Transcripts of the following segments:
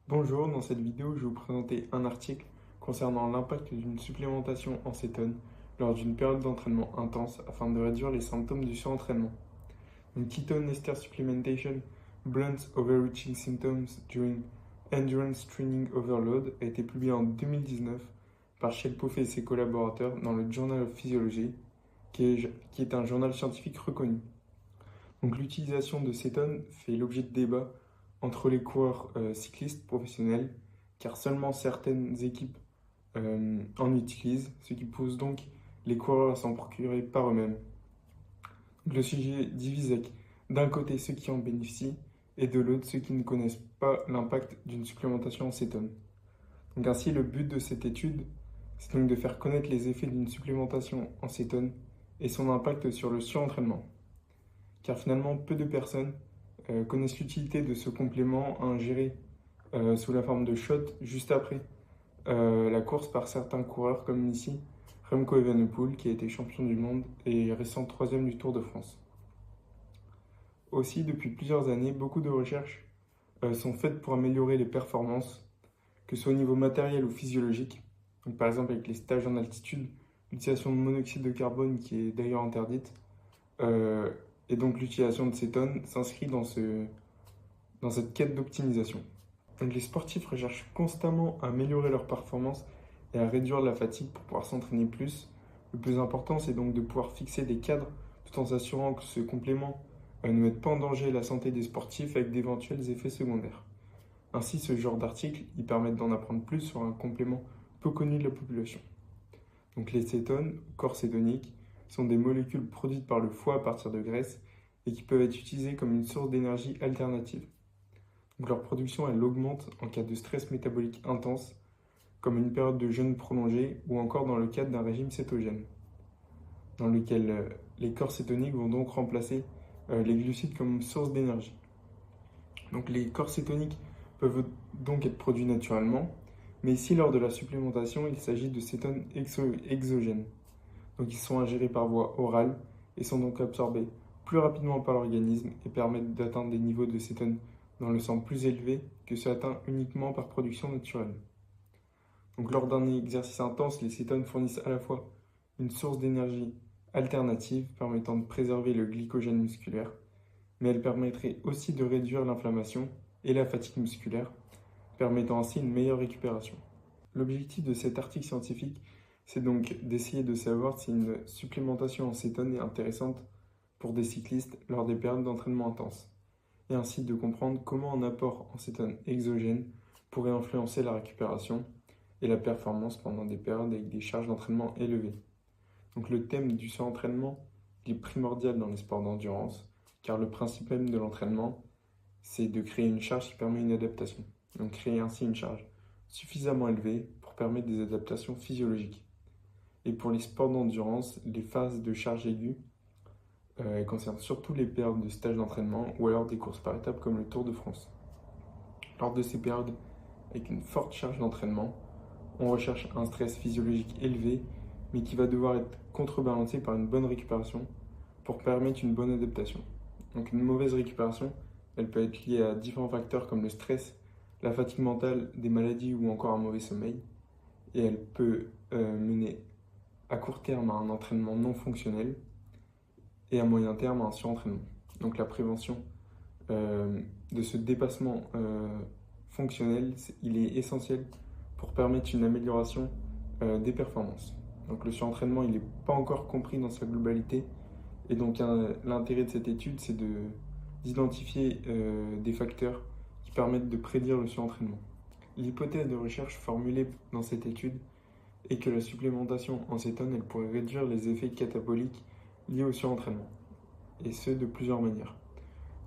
Bonjour, dans cette vidéo, je vais vous présenter un article concernant l'impact d'une supplémentation en cétone lors d'une période d'entraînement intense afin de réduire les symptômes du surentraînement. Une ketone ester supplementation blunts overreaching symptoms during endurance training overload a été publiée en 2019 par Shelpoff et ses collaborateurs dans le Journal of Physiology, qui est un journal scientifique reconnu. Donc l'utilisation de cétone fait l'objet de débats entre les coureurs cyclistes professionnels, car seulement certaines équipes en utilisent, ce qui pousse donc les coureurs à s'en procurer par eux-mêmes. Le sujet divise avec d'un côté ceux qui en bénéficient et de l'autre ceux qui ne connaissent pas l'impact d'une supplémentation en cétone. Donc ainsi, le but de cette étude, c'est donc de faire connaître les effets d'une supplémentation en cétone et son impact sur le surentraînement. Car finalement, peu de personnes connaissent l'utilité de ce complément à ingérer sous la forme de shot juste après la course par certains coureurs comme ici Remco Evenepoel qui a été champion du monde et récent troisième du Tour de France. Aussi, depuis plusieurs années, beaucoup de recherches sont faites pour améliorer les performances, que ce soit au niveau matériel ou physiologique. Donc, par exemple avec les stages en altitude, l'utilisation de monoxyde de carbone qui est d'ailleurs interdite, et donc l'utilisation de cétone s'inscrit dans cette quête d'optimisation. Donc les sportifs recherchent constamment à améliorer leur performance et à réduire la fatigue pour pouvoir s'entraîner plus. Le plus important, c'est donc de pouvoir fixer des cadres tout en s'assurant que ce complément ne mette pas en danger la santé des sportifs avec d'éventuels effets secondaires. Ainsi, ce genre d'articles permettent d'en apprendre plus sur un complément peu connu de la population. Donc les cétones, corps cétoniques, sont des molécules produites par le foie à partir de graisse et qui peuvent être utilisées comme une source d'énergie alternative. Donc leur production, elle augmente en cas de stress métabolique intense, comme une période de jeûne prolongée ou encore dans le cadre d'un régime cétogène, dans lequel les corps cétoniques vont donc remplacer les glucides comme source d'énergie. Donc les corps cétoniques peuvent donc être produits naturellement, mais ici lors de la supplémentation, il s'agit de cétones exogènes. Donc ils sont ingérés par voie orale et sont donc absorbés plus rapidement par l'organisme et permettent d'atteindre des niveaux de cétone dans le sang plus élevés que ceux atteints uniquement par production naturelle. Donc lors d'un exercice intense, les cétones fournissent à la fois une source d'énergie alternative permettant de préserver le glycogène musculaire, mais elles permettraient aussi de réduire l'inflammation et la fatigue musculaire, permettant ainsi une meilleure récupération. L'objectif de cet article scientifique, c'est donc d'essayer de savoir si une supplémentation en cétone est intéressante pour des cyclistes lors des périodes d'entraînement intense, et ainsi de comprendre comment un apport en cétone exogène pourrait influencer la récupération et la performance pendant des périodes avec des charges d'entraînement élevées. Donc le thème du surentraînement est primordial dans les sports d'endurance, car le principe même de l'entraînement, c'est de créer une charge qui permet une adaptation. Donc créer ainsi une charge suffisamment élevée pour permettre des adaptations physiologiques. Et pour les sports d'endurance, les phases de charge aiguë concernent surtout les périodes de stage d'entraînement ou alors des courses par étapes comme le Tour de France. Lors de ces périodes avec une forte charge d'entraînement, on recherche un stress physiologique élevé, mais qui va devoir être contrebalancé par une bonne récupération pour permettre une bonne adaptation. Donc une mauvaise récupération, elle peut être liée à différents facteurs comme le stress, la fatigue mentale, des maladies ou encore un mauvais sommeil, et elle peut mener à court terme à un entraînement non fonctionnel et à moyen terme à un surentraînement. Donc la prévention de ce dépassement fonctionnel, il est essentiel pour permettre une amélioration des performances. Donc le surentraînement, il n'est pas encore compris dans sa globalité, et donc l'intérêt de cette étude, c'est d'identifier des facteurs qui permettent de prédire le surentraînement. L'hypothèse de recherche formulée dans cette étude est que la supplémentation en cétone, elle pourrait réduire les effets cataboliques liés au surentraînement, et ce de plusieurs manières.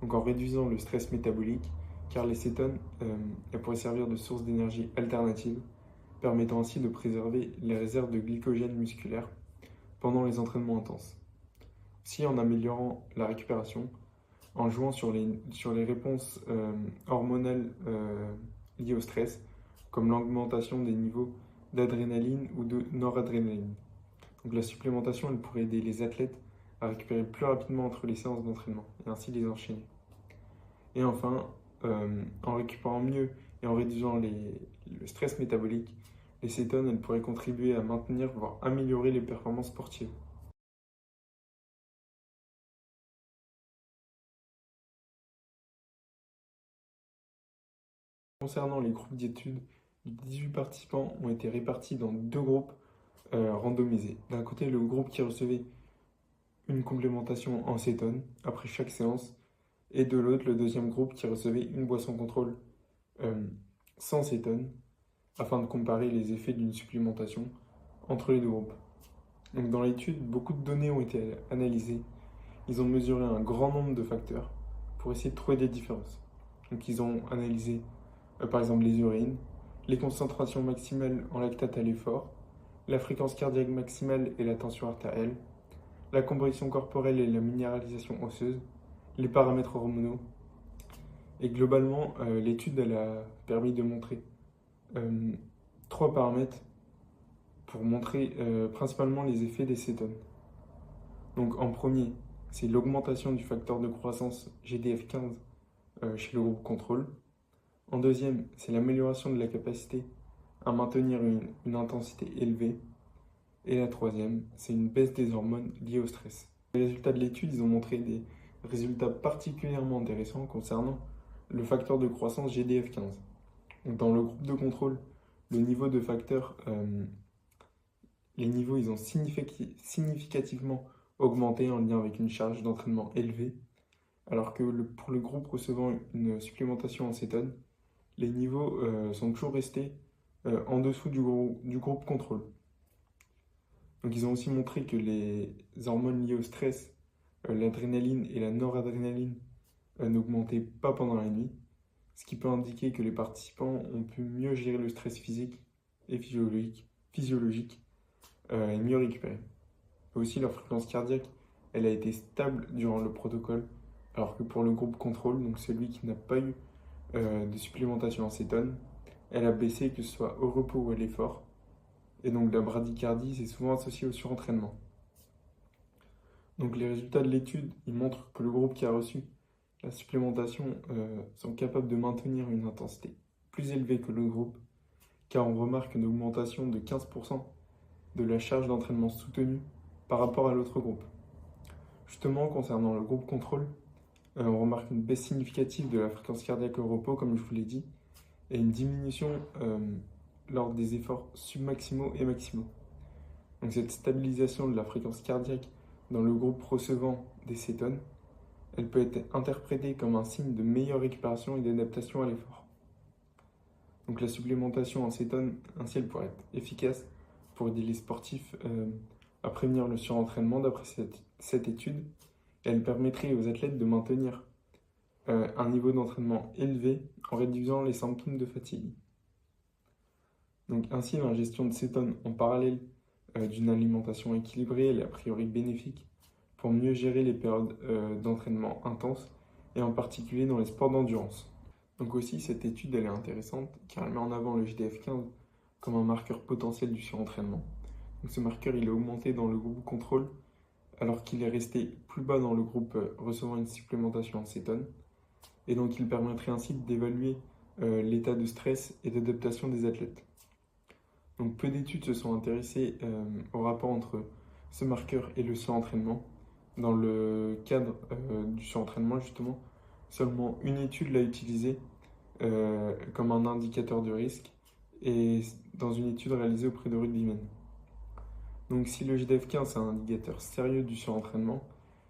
Donc en réduisant le stress métabolique, car les cétones, elles pourraient servir de source d'énergie alternative, permettant ainsi de préserver les réserves de glycogène musculaire pendant les entraînements intenses. Aussi en améliorant la récupération, en jouant sur les réponses hormonales liées au stress, comme l'augmentation des niveaux d'adrénaline ou de noradrénaline. Donc la supplémentation, elle pourrait aider les athlètes à récupérer plus rapidement entre les séances d'entraînement et ainsi les enchaîner. Et enfin, en récupérant mieux et en réduisant le stress métabolique, les cétones elles pourraient contribuer à maintenir, voire améliorer les performances sportives. Concernant les groupes d'études, 18 participants ont été répartis dans deux groupes randomisés. D'un côté, le groupe qui recevait une complémentation en cétone après chaque séance, et de l'autre, le deuxième groupe qui recevait une boisson contrôle euh, sans cétone, afin de comparer les effets d'une supplémentation entre les deux groupes. Donc dans l'étude, beaucoup de données ont été analysées. Ils ont mesuré un grand nombre de facteurs pour essayer de trouver des différences. Donc ils ont analysé par exemple les urines, les concentrations maximales en lactate à l'effort, la fréquence cardiaque maximale et la tension artérielle, la composition corporelle et la minéralisation osseuse, les paramètres hormonaux. Et globalement, l'étude elle a permis de montrer euh, trois paramètres pour montrer principalement les effets des cétones. Donc en premier, c'est l'augmentation du facteur de croissance GDF15 chez le groupe contrôle. En deuxième, c'est l'amélioration de la capacité à maintenir une intensité élevée. Et la troisième, c'est une baisse des hormones liées au stress. Les résultats de l'étude, ils ont montré des résultats particulièrement intéressants concernant le facteur de croissance GDF15. Donc dans le groupe de contrôle, le niveau de facteur, les niveaux ils ont significativement augmenté en lien avec une charge d'entraînement élevée, alors que pour le groupe recevant une supplémentation en cétone, les niveaux sont toujours restés en dessous du groupe contrôle. Donc ils ont aussi montré que les hormones liées au stress, l'adrénaline et la noradrénaline, n'augmentaient pas pendant la nuit, ce qui peut indiquer que les participants ont pu mieux gérer le stress physique et physiologique et mieux récupérer. Aussi, leur fréquence cardiaque, elle a été stable durant le protocole, alors que pour le groupe contrôle, donc celui qui n'a pas eu de supplémentation en cétone, elle a baissé que ce soit au repos ou à l'effort. Et donc la bradycardie, c'est souvent associé au surentraînement. Donc les résultats de l'étude, ils montrent que le groupe qui a reçu la supplémentation sont capables de maintenir une intensité plus élevée que le groupe, car on remarque une augmentation de 15% de la charge d'entraînement soutenue par rapport à l'autre groupe. Justement, concernant le groupe contrôle, on remarque une baisse significative de la fréquence cardiaque au repos, comme je vous l'ai dit, et une diminution lors des efforts submaximaux et maximaux. Donc cette stabilisation de la fréquence cardiaque dans le groupe recevant des cétones, elle peut être interprétée comme un signe de meilleure récupération et d'adaptation à l'effort. Donc la supplémentation en cétone, ainsi elle pourrait être efficace pour aider les sportifs à prévenir le surentraînement d'après cette étude. Et elle permettrait aux athlètes de maintenir un niveau d'entraînement élevé en réduisant les symptômes de fatigue. Donc ainsi, l'ingestion de cétone en parallèle d'une alimentation équilibrée, elle est a priori bénéfique pour mieux gérer les périodes d'entraînement intenses et en particulier dans les sports d'endurance. Donc aussi, cette étude elle est intéressante car elle met en avant le GDF15 comme un marqueur potentiel du surentraînement. Donc ce marqueur il est augmenté dans le groupe contrôle alors qu'il est resté plus bas dans le groupe recevant une supplémentation en cétone. Et donc il permettrait ainsi d'évaluer l'état de stress et d'adaptation des athlètes. Donc peu d'études se sont intéressées au rapport entre ce marqueur et le surentraînement. Dans le cadre du surentraînement, justement, seulement une étude l'a utilisé comme un indicateur de risque et dans une étude réalisée auprès de rugbymen. Donc si le GDF15 est un indicateur sérieux du surentraînement,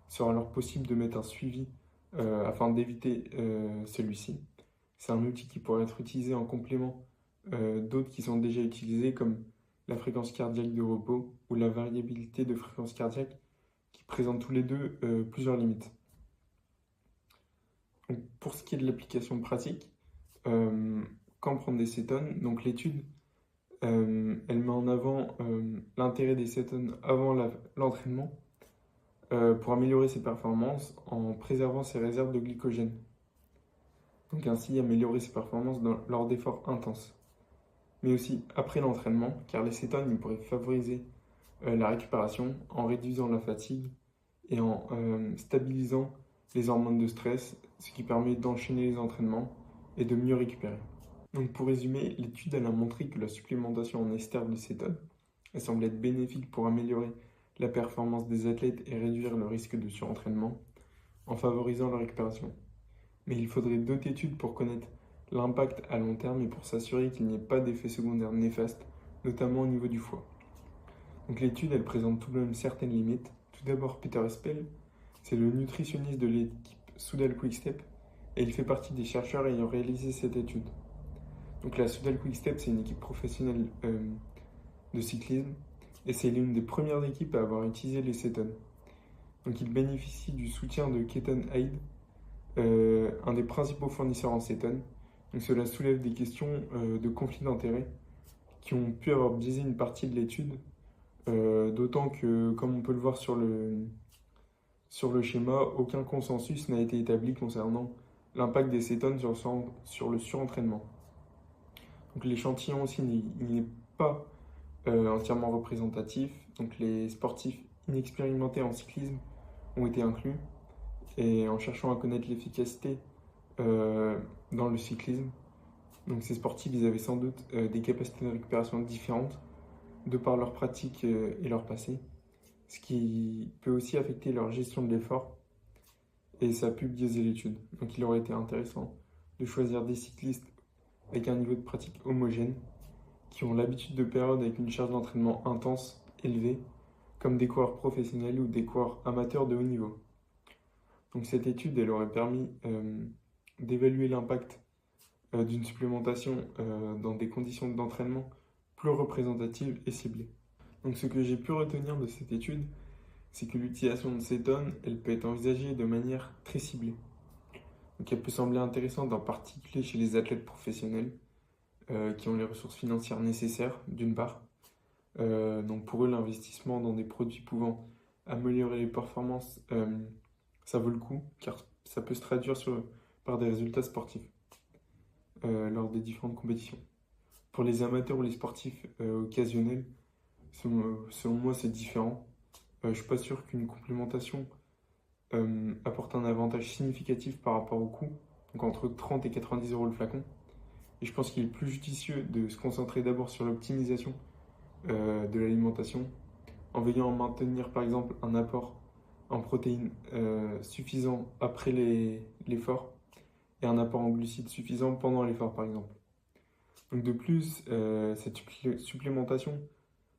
il sera alors possible de mettre un suivi afin d'éviter celui-ci. C'est un outil qui pourrait être utilisé en complément d'autres qui sont déjà utilisés comme la fréquence cardiaque de repos ou la variabilité de fréquence cardiaque qui présentent tous les deux plusieurs limites. Donc, pour ce qui est de l'application pratique, quand prendre des cétones, donc l'étude elle met en avant l'intérêt des cétones avant l'entraînement pour améliorer ses performances en préservant ses réserves de glycogène. Donc ainsi améliorer ses performances lors d'efforts intenses. Mais aussi après l'entraînement, car les cétones ils pourraient favoriser la récupération en réduisant la fatigue et en stabilisant les hormones de stress, ce qui permet d'enchaîner les entraînements et de mieux récupérer. Donc pour résumer, l'étude elle a montré que la supplémentation en ester de cétone elle semble être bénéfique pour améliorer la performance des athlètes et réduire le risque de surentraînement en favorisant la récupération. Mais il faudrait d'autres études pour connaître l'impact à long terme et pour s'assurer qu'il n'y ait pas d'effets secondaires néfastes, notamment au niveau du foie. Donc l'étude, elle présente tout de même certaines limites. Tout d'abord, Peter Espel, c'est le nutritionniste de l'équipe Soudal Quickstep et il fait partie des chercheurs ayant réalisé cette étude. Donc la Soudal Quickstep, c'est une équipe professionnelle de cyclisme et c'est l'une des premières équipes à avoir utilisé les cétones. Donc il bénéficie du soutien de Keton Aid, un des principaux fournisseurs en cétone. Donc cela soulève des questions de conflit d'intérêts qui ont pu avoir biaisé une partie de l'étude, d'autant que, comme on peut le voir sur le schéma, aucun consensus n'a été établi concernant l'impact des cétones sur le surentraînement. Donc l'échantillon aussi n'est pas entièrement représentatif, donc les sportifs inexpérimentés en cyclisme ont été inclus, et en cherchant à connaître l'efficacité dans le cyclisme, donc ces sportifs ils avaient sans doute des capacités de récupération différentes de par leur pratique et leur passé, ce qui peut aussi affecter leur gestion de l'effort et ça a pu biaiser l'étude. Donc il aurait été intéressant de choisir des cyclistes avec un niveau de pratique homogène, qui ont l'habitude de périodes avec une charge d'entraînement intense, élevée, comme des coureurs professionnels ou des coureurs amateurs de haut niveau. Donc cette étude, elle aurait permis d'évaluer l'impact d'une supplémentation dans des conditions d'entraînement plus représentatives et ciblées. Donc ce que j'ai pu retenir de cette étude, c'est que l'utilisation de cétone, elle peut être envisagée de manière très ciblée. Donc elle peut sembler intéressante en particulier chez les athlètes professionnels qui ont les ressources financières nécessaires, d'une part. Donc pour eux, l'investissement dans des produits pouvant améliorer les performances, ça vaut le coup, car ça peut se traduire par des résultats sportifs lors des différentes compétitions. Pour les amateurs ou les sportifs occasionnels, selon moi, c'est différent. Je ne suis pas sûr qu'une complémentation apporte un avantage significatif par rapport au coût, donc entre 30 et 90 euros le flacon. Et je pense qu'il est plus judicieux de se concentrer d'abord sur l'optimisation de l'alimentation, en veillant à maintenir par exemple un apport en protéines suffisant après l'effort et un apport en glucides suffisant pendant l'effort par exemple. Donc de plus, cette supplémentation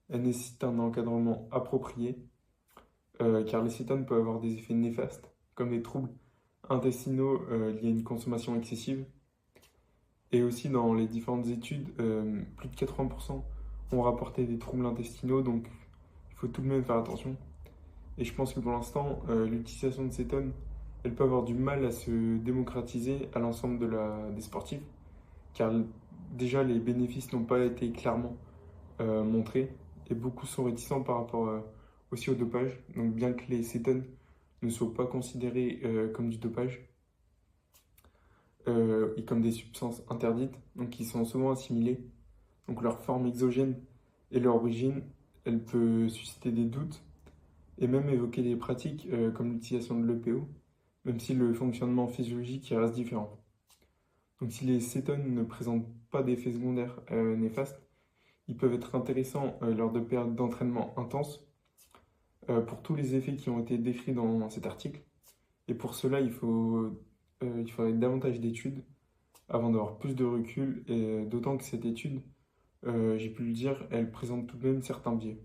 elle nécessite un encadrement approprié car les cétones peuvent avoir des effets néfastes comme des troubles intestinaux liés à une consommation excessive. Et aussi dans les différentes études, plus de 80% ont rapporté des troubles intestinaux, donc il faut tout de même faire attention. Et je pense que pour l'instant, l'utilisation de cétone, elle peut avoir du mal à se démocratiser à l'ensemble des sportifs, car déjà les bénéfices n'ont pas été clairement montrés, et beaucoup sont réticents par rapport aussi au dopage. Donc bien que les cétones ne soient pas considérées comme du dopage, et comme des substances interdites, donc qui sont souvent assimilées. Donc leur forme exogène et leur origine, elle peut susciter des doutes et même évoquer des pratiques comme l'utilisation de l'EPO, même si le fonctionnement physiologique y reste différent. Donc si les cétones ne présentent pas d'effets secondaires néfastes, ils peuvent être intéressants lors de périodes d'entraînement intenses pour tous les effets qui ont été décrits dans cet article. Et pour cela, il faudrait davantage d'études avant d'avoir plus de recul, et d'autant que cette étude, j'ai pu le dire, elle présente tout de même certains biais.